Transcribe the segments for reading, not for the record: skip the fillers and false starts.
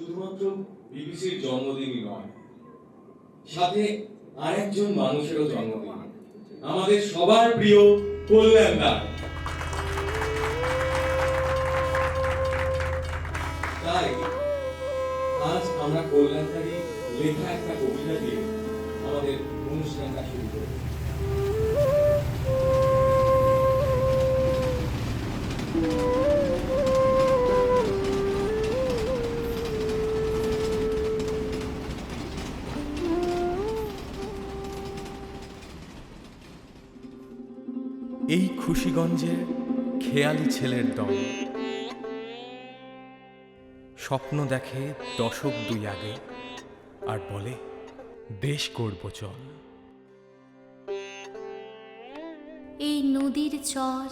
শুধুমাত্র বিবিসির জন্মদিনই নয়, সাথে আরেকজন মানুষেরও জন্মদিন, আমাদের সবার প্রিয় কল্যাণ দা। তাই আজ আমরা কল্যাণ দাঁড়ি লেখা একটা কবিতা দিয়ে আমাদের অনুষ্ঠানটা শুরু করব। এই খুশিগঞ্জের খেয়ালি ছেলের দল স্বপ্ন দেখে দশক দুই আগে আর বলে দেশ করব চল। এই নদীর চর,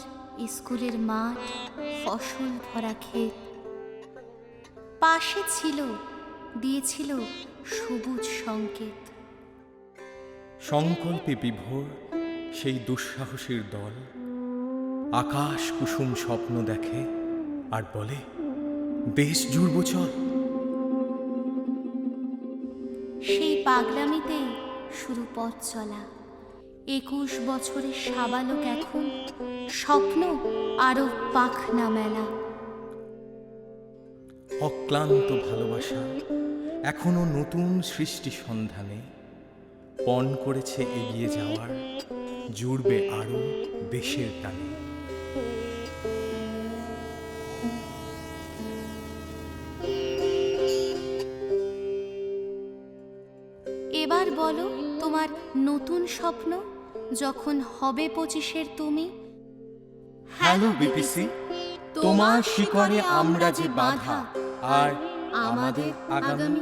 স্কুলের মাঠ, ফসল ভরা ক্ষেত, পাশে ছিল, দিয়েছিল সবুজ সংকেত। সংকল্পে বিভোর সেই দুঃসাহসীর দল আকাশ কুসুম স্বপ্ন দেখে আর বলে দেশ জুড়ব চল। সেই পাগলামিতেই শুরু পথ চলা। 21 বছরের সাবালক এখন স্বপ্ন আরো পাখনা মেলা। অক্লান্ত ভালোবাসা এখনো নতুন সৃষ্টি সন্ধানে পণ করেছে এগিয়ে যাওয়ার, জুড়বে আরো দেশের টানে। এবার বলো তোমার নতুন স্বপ্ন যখন হবে 25-এর তুমি। হ্যালো বিপিসি, তোমার শিকড়ে আমরা যে বাঁধা, আর আমাদের আগামী।